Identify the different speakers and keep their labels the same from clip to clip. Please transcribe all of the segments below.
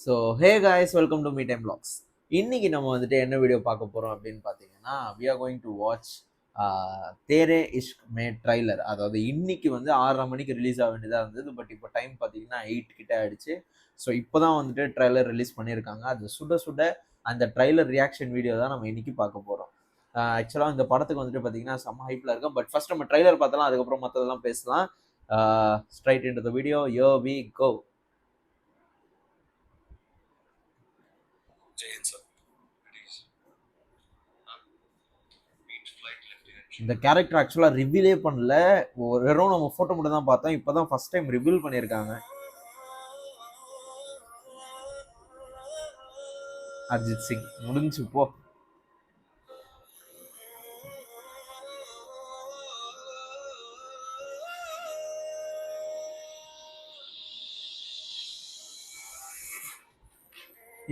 Speaker 1: So hey guys, welcome to me time vlogs. இன்னைக்கு நம்ம வந்துட்டு என்ன வீடியோ பார்க்க போகிறோம் அப்படின்னு பார்த்தீங்கன்னா, we are going to watch Tere Ishk Mein trailer. அதாவது இன்னைக்கு வந்து 6:30 மணிக்கு ரிலீஸ் ஆக வேண்டியதாக இருந்தது. பட் இப்போ டைம் பார்த்தீங்கன்னா 8 கிட்ட ஆயிடுச்சு. ஸோ இப்போ தான் வந்துட்டு ட்ரைலர் ரிலீஸ் பண்ணியிருக்காங்க. அது சுட சுட அந்த ட்ரைலர் ரியாக்ஷன் வீடியோ தான் நம்ம இன்னைக்கு பார்க்க போகிறோம். ஆக்சுவலாக இந்த படத்துக்கு வந்துட்டு பார்த்தீங்கன்னா செம்ம ஹைப்பில் இருக்கும். பட் ஃபர்ஸ்ட் நம்ம ட்ரைலர் பார்த்தலாம், அதுக்கப்புறம் மற்றதெல்லாம் பேசலாம். Straight into the video, yo we go. இந்த கேரக்டர் ஆக்சுவலா ரிவீலே பண்ணல, வெறும் நம்ம போட்டோ மட்டும் தான் பார்த்தோம். இப்பதான் ஃபர்ஸ்ட் டைம் ரிவீல் பண்ணியிருக்காங்க. அர்ஜித் சிங் முடிஞ்சு போ.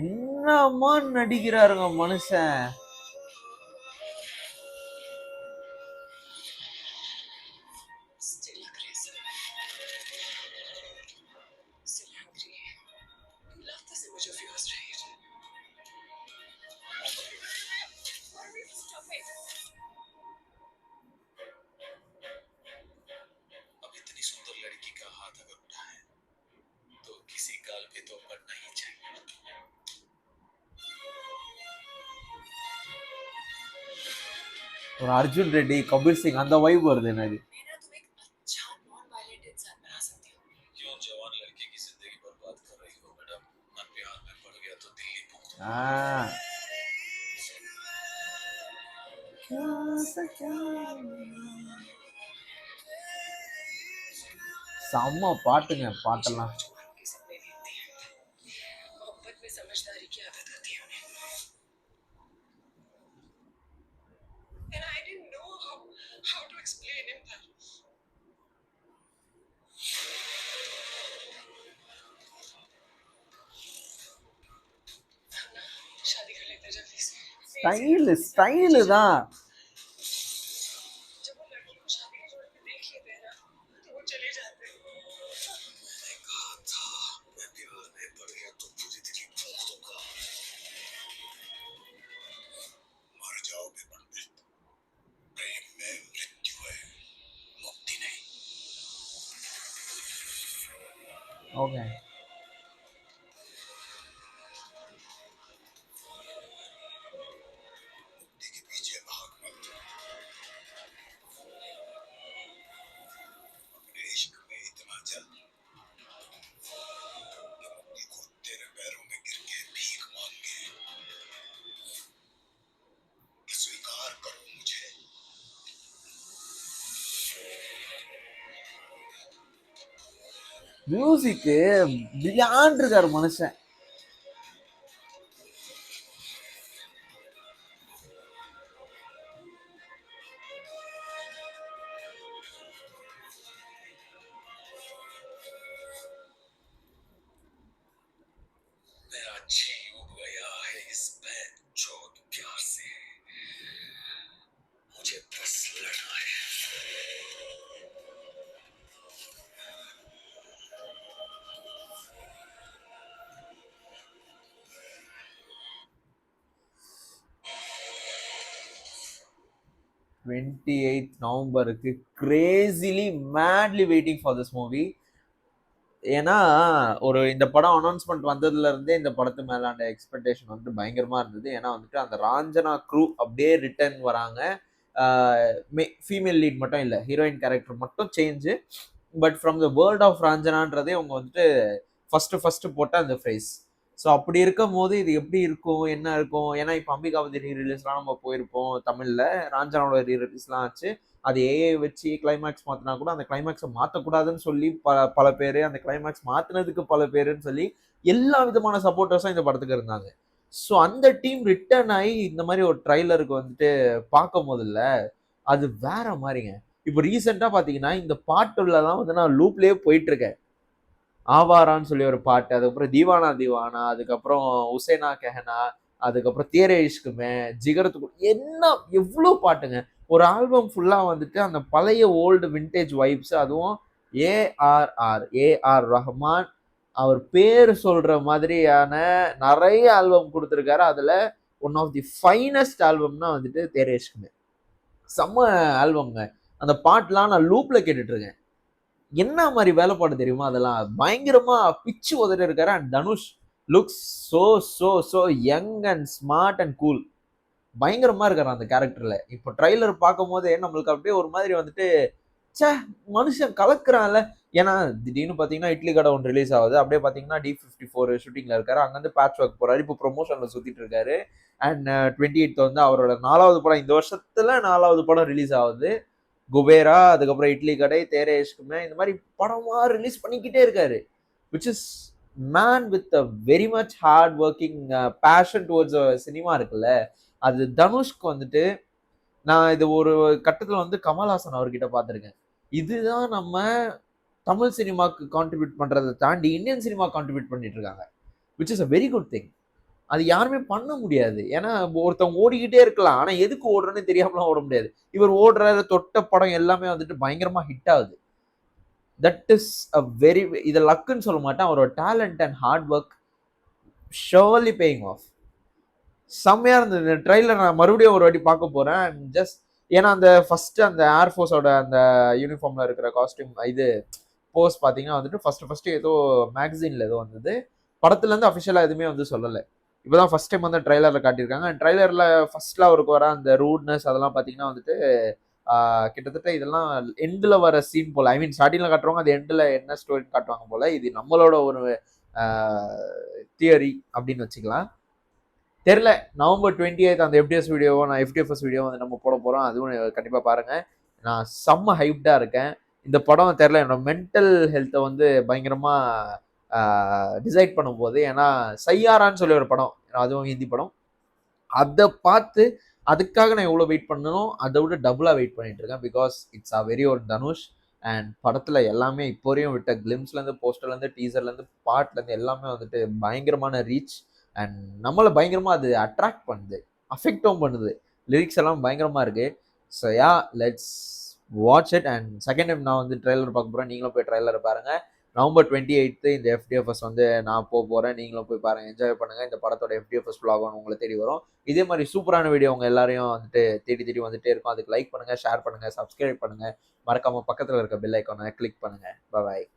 Speaker 1: என்னமா நடிக்கிறாருங்க மனுஷன். ஒரு அர்ஜுன் ரெட்டி, கபீர் சிங் அந்த வைப் வருது எனக்கு. செம்ம பாட்டுங்க, பாட்டெல்லாம். ஸ்டைலு தான். ஓகே, மியூசிக்கு பியாண்ட் இருக்காரு மனுஷன். நவம்பருக்கு crazily madly waiting for this movie. ஏன்னா ஒரு இந்த படம் அனௌன்ஸ்மெண்ட் வந்ததுல இருந்தே இந்த படத்து மேலான எக்ஸ்பெக்டேஷன் வந்து பயங்கரமா இருந்தது. ஏன்னா வந்துட்டு அந்த ராஞ்சனா க்ரூ அப்படியே ரிட்டர்ன் வராங்க. ஃபீமேல் லீட் மட்டும் இல்லை, ஹீரோயின் கேரக்டர் மட்டும் change. But from the world of ராஞ்சனான்றதே அவங்க வந்துட்டு ஃபர்ஸ்ட் போட்ட அந்த ஃப்ரேஸ். ஸோ அப்படி இருக்கும் போது இது எப்படி இருக்கும், என்ன இருக்கும்? ஏன்னா இப்போ அம்பிகாபதி ரீ ரிலீஸ்லாம் நம்ம போயிருப்போம் தமிழில், ராஞ்சனாவோட ரீ ரிலீஸ்லாம் ஆச்சு. அது ஏஐ வச்சு கிளைமேக்ஸ் மாற்றினா கூட அந்த கிளைமேக்ஸை மாற்றக்கூடாதுன்னு சொல்லி பல பேர், அந்த கிளைமேக்ஸ் மாற்றினதுக்கு பல பேருன்னு சொல்லி எல்லா விதமான சப்போர்ட்டர்ஸும் இந்த படத்துக்கு இருந்தாங்க. ஸோ அந்த டீம் ரிட்டர்ன் ஆகி இந்த மாதிரி ஒரு ட்ரைலருக்கு வந்துட்டு பார்க்கும் போதில்ல, அது வேற மாதிரிங்க. இப்போ ரீசெண்டாக பார்த்தீங்கன்னா இந்த பாட்டுல தான் வந்து நான் லூப்லேயே போயிட்டு இருக்கேன். ஆவாரான்னு சொல்லி ஒரு பாட்டு, அதுக்கப்புறம் தீவானா தீவானா, அதுக்கப்புறம் உசேனா கெஹனா, அதுக்கப்புறம் தேரே இஷ்குமே, ஜிகரத்துக்கு, என்ன எவ்வளோ பாட்டுங்க. ஒரு ஆல்பம் ஃபுல்லா வந்துட்டு அந்த பழைய ஓல்டு விண்டேஜ் வைப்ஸ். அதுவும் ஏஆர் ரஹ்மான் அவர் பேர் சொல்ற மாதிரியான நிறைய ஆல்பம் கொடுத்துருக்காரு. அதுல ஒன் ஆஃப் தி ஃபைனஸ்ட் ஆல்பம்னா வந்துட்டு தேரே இஷ்க். செம்ம ஆல்பம்ங்க. அந்த பாட்டுலாம் நான் லூப்ல கேட்டுட்டு இருக்கேன். என்ன மாதிரி வேலைப்பாடு தெரியுமா அதெல்லாம்? பயங்கரமா பிச்சு உதறி இருக்காரு. And Dhanush looks so so so young and smart and cool. பயங்கரமா இருக்காரு அந்த கேரக்டர்ல. இப்போ ட்ரைலர் பார்க்கும் போதே நம்மளுக்கு அப்படியே ஒரு மாதிரி வந்துட்டு ச்சே மனுஷன் கலக்குறான்ல. ஏன்னா திடீர்னு பாத்தீங்கன்னா இட்லி கடை ஒன்று ரிலீஸ் ஆகுது. அப்படியே பாத்தீங்கன்னா D54 ஷூட்டிங்ல இருக்காரு. அங்கிருந்து பேட்ச் ஒர்க் போறாரு. இப்போ ப்ரொமோஷன்ல சுத்திட்டு இருக்காரு. அண்ட் 28th வந்து அவரோட 4வது படம், இந்த வருஷத்துல 4வது படம் ரிலீஸ் ஆகுது. குபேரா, அதுக்கப்புறம் இட்லி கடை, தேரே இஷ்க்மே, இந்த மாதிரி படமா ரிலீஸ் பண்ணிக்கிட்டே இருக்காரு. Which is man with a very much hard working fashion towards cinema இருக்குல்ல, அது தனுஷ்க்கு வந்துட்டு நான் இது ஒரு கட்டத்துல வந்து கமல்ஹாசன் அவர்கிட்ட பார்த்திருக்கேன். இதுதான் நம்ம தமிழ் சினிமாக்கு கான்ட்ரிபியூட் பண்றதை தாண்டி இந்தியன் சினிமா கான்ட்ரிபியூட் பண்ணிட்டு இருக்காங்க. Which is a very good thing. அது யாருமே பண்ண முடியாது. ஏன்னா ஒருத்தவங்க ஓடிக்கிட்டே இருக்கலாம். ஆனா எதுக்கு ஓடுறன்னு தெரியாமலாம் ஓட முடியாது. இவர் ஓடுற தொட்ட படம் எல்லாமே வந்துட்டு பயங்கரமா ஹிட் ஆகுது. தட் இஸ் அ வெரி, இதை லக்குன்னு சொல்ல மாட்டேன். அவரோட talent and hard work surely paying off. செம்மையா இருந்தது. இந்த ட்ரைலர் நான் மறுபடியும் ஒரு வாட்டி பார்க்க போறேன். ஜஸ்ட் ஏன்னா அந்த ஃபர்ஸ்ட் அந்த ஏர்ஃபோர்ஸோட அந்த யூனிஃபார்ம்ல இருக்கிற காஸ்டியூம் இது போஸ் பார்த்தீங்கன்னா வந்துட்டு ஃபர்ஸ்ட் ஏதோ மேகசின்ல ஏதோ வந்தது. படத்துல இருந்து அஃபிஷியலா எதுவுமே வந்து சொல்லலை. இப்போதான் ஃபர்ஸ்ட் டைம் வந்து ட்ரைலர்ல காட்டியிருக்காங்க. ட்ரைலர்ல ஃபர்ஸ்ட்ல அவருக்கு வர அந்த ரூட்னஸ் அதெல்லாம் பார்த்தீங்கன்னா வந்துட்டு கிட்டத்தட்ட இதெல்லாம் எண்டில் வர சீன் போல. ஐ மீன் ஸ்டார்டிங்ல காட்டுறவங்க அது எண்டில் என்ன ஸ்டோரின்னு காட்டுவாங்க போல. இது நம்மளோட ஒரு தியரி அப்படின்னு வச்சுக்கலாம். தெரில. நவம்பர் 28 அந்த FDS வீடியோவோ நான் FDFS வீடியோவோ வந்து நம்ம போட போகிறோம். அதுவும் கண்டிப்பாக பாருங்கள். நான் செம்ம ஹைப்டாக இருக்கேன். இந்த படம் தெரில, என்னோட மென்டல் ஹெல்த்தை வந்து பயங்கரமாக டிசைட் பண்ணும்போது, ஏன்னா சையாரான்னு சொல்லி ஒரு படம், அதுவும் ஹிந்தி படம், அதை பார்த்து அதுக்காக நான் எவ்வளோ வெயிட் பண்ணணும் அதை விட டபுளாக வெயிட் பண்ணிட்டு இருக்கேன். Because it's a very own Dhanush. And படத்தில் எல்லாமே இப்போ வரையும் விட்ட கிளிம்ஸ்லேருந்து, போஸ்டர்லேருந்து, டீசர்லேருந்து, பாட்லேருந்து எல்லாமே வந்துட்டு பயங்கரமான ரீச். அண்ட் நம்மளை பயங்கரமாக அது அட்ராக்ட் பண்ணுது, அஃபெக்டும் பண்ணுது. லிரிக்ஸ் எல்லாம் பயங்கரமாக இருக்குது. So yeah, let's watch it. And second time நான் வந்து ட்ரெய்லர் பார்க்க போகிறேன். நீங்களும் போய் ட்ரெய்லரை பாருங்கள். நவம்பர் 28 இந்த FDFS வந்து நான் போகிறேன். நீங்களும் போய் பாருங்கள், என்ஜாய் பண்ணுங்கள். இந்த படத்தோட FDFS vlog உங்களை தேடி வரும். இதே மாதிரி சூப்பரான வீடியோ உங்கள் எல்லாரையும் வந்துட்டு தேடி வந்துட்டே இருக்கும். அதுக்கு லைக் பண்ணுங்கள், ஷேர் பண்ணுங்கள், சப்ஸ்கிரைப் பண்ணுங்கள். மறக்காமல் பக்கத்தில் இருக்க பெல் ஐக்கானை கிளிக் பண்ணுங்கள். பாய்.